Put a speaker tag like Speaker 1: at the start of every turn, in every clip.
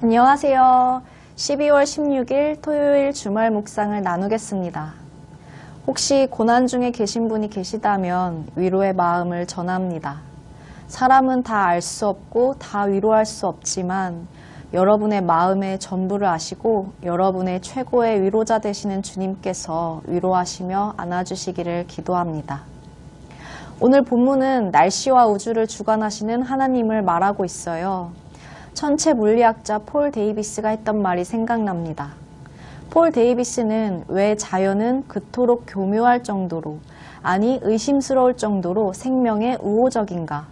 Speaker 1: 안녕하세요. 12월 16일 토요일 주말 묵상을 나누겠습니다. 혹시 고난 중에 계신 분이 계시다면 위로의 마음을 전합니다. 사람은 다 알 수 없고 다 위로할 수 없지만 여러분의 마음의 전부를 아시고 여러분의 최고의 위로자 되시는 주님께서 위로하시며 안아주시기를 기도합니다. 오늘 본문은 날씨와 우주를 주관하시는 하나님을 말하고 있어요. 천체 물리학자 폴 데이비스가 했던 말이 생각납니다. 폴 데이비스는 왜 자연은 그토록 교묘할 정도로, 아니 의심스러울 정도로 생명에 우호적인가?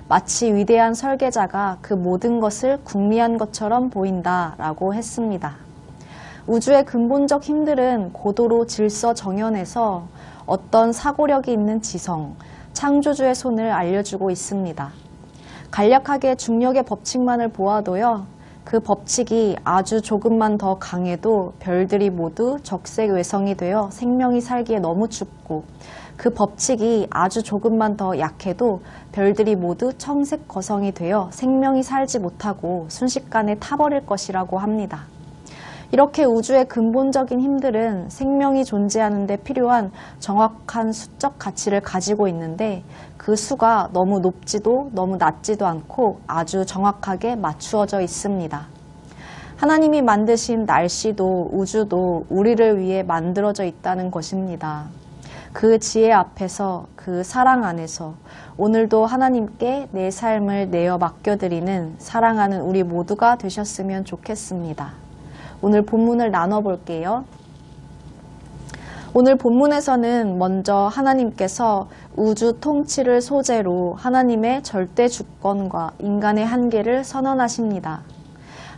Speaker 1: 마치 위대한 설계자가 그 모든 것을 궁리한 것처럼 보인다라고 했습니다. 우주의 근본적 힘들은 고도로 질서 정연해서 어떤 사고력이 있는 지성, 창조주의 손을 알려주고 있습니다. 간략하게 중력의 법칙만을 보아도요, 그 법칙이 아주 조금만 더 강해도 별들이 모두 적색 외성이 되어 생명이 살기에 너무 춥고, 그 법칙이 아주 조금만 더 약해도 별들이 모두 청색 거성이 되어 생명이 살지 못하고 순식간에 타버릴 것이라고 합니다. 이렇게 우주의 근본적인 힘들은 생명이 존재하는 데 필요한 정확한 수적 가치를 가지고 있는데 그 수가 너무 높지도 너무 낮지도 않고 아주 정확하게 맞추어져 있습니다. 하나님이 만드신 날씨도 우주도 우리를 위해 만들어져 있다는 것입니다. 그 지혜 앞에서, 그 사랑 안에서 오늘도 하나님께 내 삶을 내어 맡겨드리는 사랑하는 우리 모두가 되셨으면 좋겠습니다. 오늘 본문을 나눠볼게요. 오늘 본문에서는 먼저 하나님께서 우주 통치를 소재로 하나님의 절대 주권과 인간의 한계를 선언하십니다.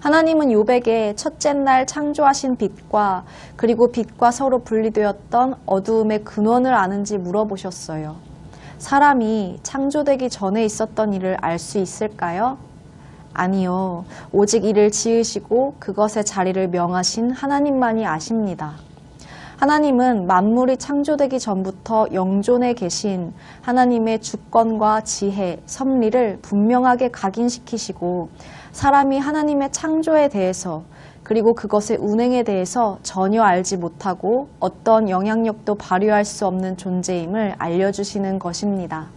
Speaker 1: 하나님은 욥에게 첫째 날 창조하신 빛과 그리고 빛과 서로 분리되었던 어두움의 근원을 아는지 물어보셨어요. 사람이 창조되기 전에 있었던 일을 알 수 있을까요? 아니요. 오직 이를 지으시고 그것의 자리를 명하신 하나님만이 아십니다. 하나님은 만물이 창조되기 전부터 영존에 계신 하나님의 주권과 지혜, 섭리를 분명하게 각인시키시고 사람이 하나님의 창조에 대해서 그리고 그것의 운행에 대해서 전혀 알지 못하고 어떤 영향력도 발휘할 수 없는 존재임을 알려주시는 것입니다.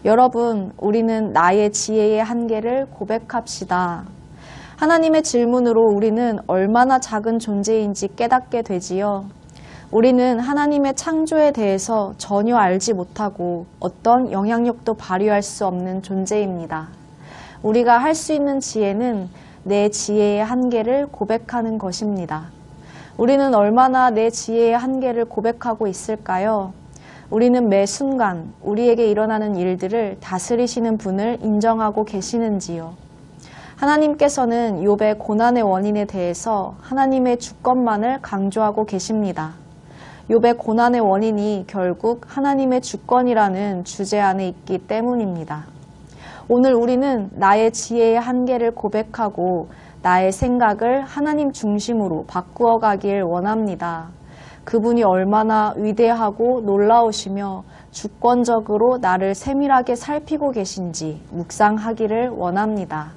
Speaker 1: 여러분, 우리는 나의 지혜의 한계를 고백합시다. 하나님의 질문으로 우리는 얼마나 작은 존재인지 깨닫게 되지요. 우리는 하나님의 창조에 대해서 전혀 알지 못하고 어떤 영향력도 발휘할 수 없는 존재입니다. 우리가 할 수 있는 지혜는 내 지혜의 한계를 고백하는 것입니다. 우리는 얼마나 내 지혜의 한계를 고백하고 있을까요? 우리는 매 순간 우리에게 일어나는 일들을 다스리시는 분을 인정하고 계시는지요? 하나님께서는 욥의 고난의 원인에 대해서 하나님의 주권만을 강조하고 계십니다. 욥의 고난의 원인이 결국 하나님의 주권이라는 주제 안에 있기 때문입니다. 오늘 우리는 나의 지혜의 한계를 고백하고 나의 생각을 하나님 중심으로 바꾸어 가길 원합니다. 그분이 얼마나 위대하고 놀라우시며 주권적으로 나를 세밀하게 살피고 계신지 묵상하기를 원합니다.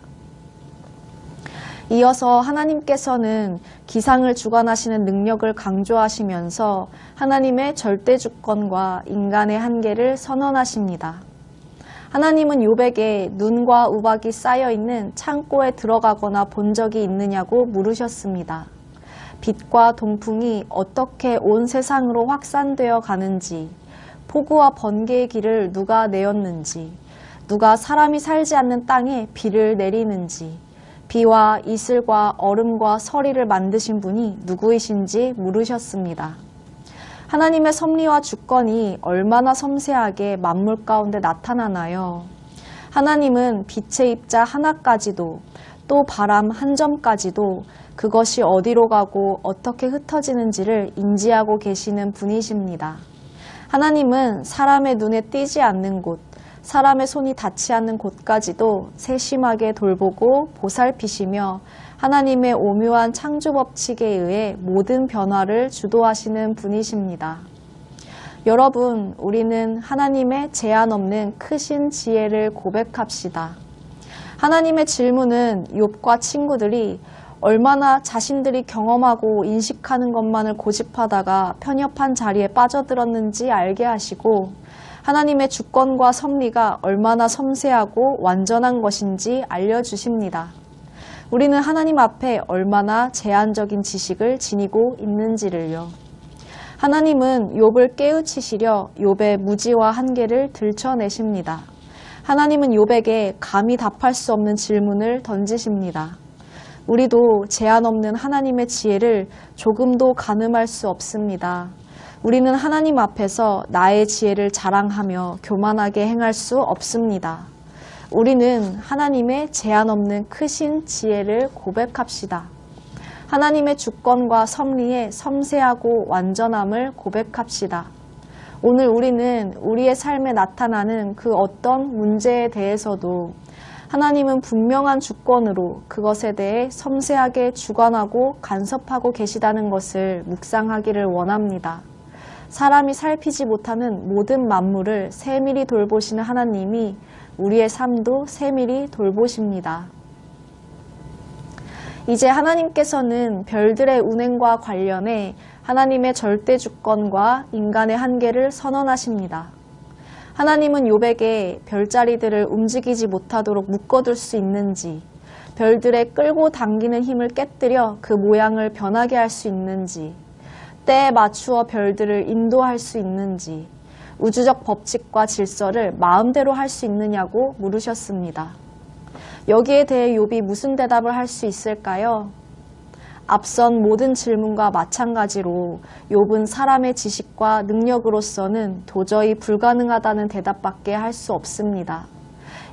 Speaker 1: 이어서 하나님께서는 기상을 주관하시는 능력을 강조하시면서 하나님의 절대 주권과 인간의 한계를 선언하십니다. 하나님은 욥에게 눈과 우박이 쌓여있는 창고에 들어가거나 본 적이 있느냐고 물으셨습니다. 빛과 동풍이 어떻게 온 세상으로 확산되어 가는지, 폭우와 번개의 길을 누가 내었는지, 누가 사람이 살지 않는 땅에 비를 내리는지, 비와 이슬과 얼음과 서리를 만드신 분이 누구이신지 물으셨습니다. 하나님의 섭리와 주권이 얼마나 섬세하게 만물 가운데 나타나나요? 하나님은 빛의 입자 하나까지도 또 바람 한 점까지도 그것이 어디로 가고 어떻게 흩어지는지를 인지하고 계시는 분이십니다. 하나님은 사람의 눈에 띄지 않는 곳, 사람의 손이 닿지 않는 곳까지도 세심하게 돌보고 보살피시며 하나님의 오묘한 창조 법칙에 의해 모든 변화를 주도하시는 분이십니다. 여러분, 우리는 하나님의 제한 없는 크신 지혜를 고백합시다. 하나님의 질문은 욥과 친구들이 얼마나 자신들이 경험하고 인식하는 것만을 고집하다가 편협한 자리에 빠져들었는지 알게 하시고 하나님의 주권과 섭리가 얼마나 섬세하고 완전한 것인지 알려주십니다. 우리는 하나님 앞에 얼마나 제한적인 지식을 지니고 있는지를요. 하나님은 욥을 깨우치시려 욥의 무지와 한계를 들춰내십니다. 하나님은 욥에게 감히 답할 수 없는 질문을 던지십니다. 우리도 제한 없는 하나님의 지혜를 조금도 가늠할 수 없습니다. 우리는 하나님 앞에서 나의 지혜를 자랑하며 교만하게 행할 수 없습니다. 우리는 하나님의 제한 없는 크신 지혜를 고백합시다. 하나님의 주권과 섭리의 섬세하고 완전함을 고백합시다. 오늘 우리는 우리의 삶에 나타나는 그 어떤 문제에 대해서도 하나님은 분명한 주권으로 그것에 대해 섬세하게 주관하고 간섭하고 계시다는 것을 묵상하기를 원합니다. 사람이 살피지 못하는 모든 만물을 세밀히 돌보시는 하나님이 우리의 삶도 세밀히 돌보십니다. 이제 하나님께서는 별들의 운행과 관련해 하나님의 절대 주권과 인간의 한계를 선언하십니다. 하나님은 욥에게 별자리들을 움직이지 못하도록 묶어둘 수 있는지, 별들의 끌고 당기는 힘을 깨뜨려 그 모양을 변하게 할 수 있는지, 때에 맞추어 별들을 인도할 수 있는지, 우주적 법칙과 질서를 마음대로 할 수 있느냐고 물으셨습니다. 여기에 대해 욥이 무슨 대답을 할 수 있을까요? 앞선 모든 질문과 마찬가지로 욥은 사람의 지식과 능력으로서는 도저히 불가능하다는 대답밖에 할 수 없습니다.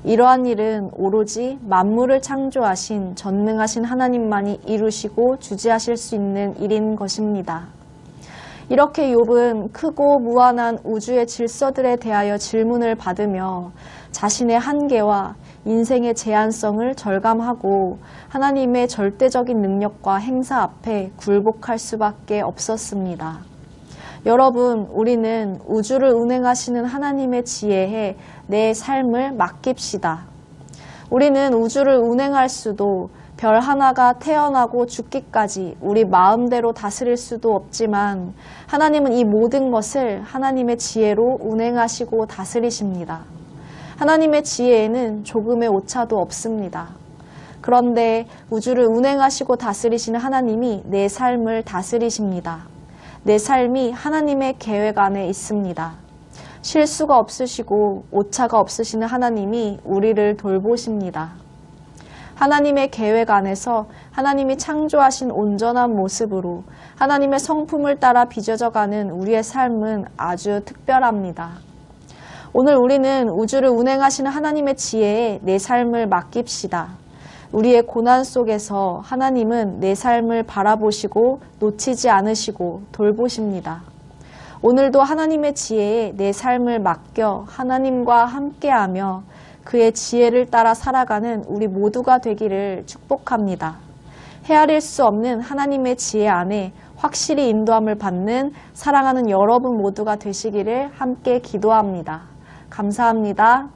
Speaker 1: 이러한 일은 오로지 만물을 창조하신 전능하신 하나님만이 이루시고 주재하실 수 있는 일인 것입니다. 이렇게 욥은 크고 무한한 우주의 질서들에 대하여 질문을 받으며 자신의 한계와 인생의 제한성을 절감하고 하나님의 절대적인 능력과 행사 앞에 굴복할 수밖에 없었습니다. 여러분, 우리는 우주를 운행하시는 하나님의 지혜에 내 삶을 맡깁시다. 우리는 우주를 운행할 수도 별 하나가 태어나고 죽기까지 우리 마음대로 다스릴 수도 없지만 하나님은 이 모든 것을 하나님의 지혜로 운행하시고 다스리십니다. 하나님의 지혜에는 조금의 오차도 없습니다. 그런데 우주를 운행하시고 다스리시는 하나님이 내 삶을 다스리십니다. 내 삶이 하나님의 계획 안에 있습니다. 실수가 없으시고 오차가 없으시는 하나님이 우리를 돌보십니다. 하나님의 계획 안에서 하나님이 창조하신 온전한 모습으로 하나님의 성품을 따라 빚어져가는 우리의 삶은 아주 특별합니다. 오늘 우리는 우주를 운행하시는 하나님의 지혜에 내 삶을 맡깁시다. 우리의 고난 속에서 하나님은 내 삶을 바라보시고 놓치지 않으시고 돌보십니다. 오늘도 하나님의 지혜에 내 삶을 맡겨 하나님과 함께하며 그의 지혜를 따라 살아가는 우리 모두가 되기를 축복합니다. 헤아릴 수 없는 하나님의 지혜 안에 확실히 인도함을 받는 사랑하는 여러분 모두가 되시기를 함께 기도합니다. 감사합니다.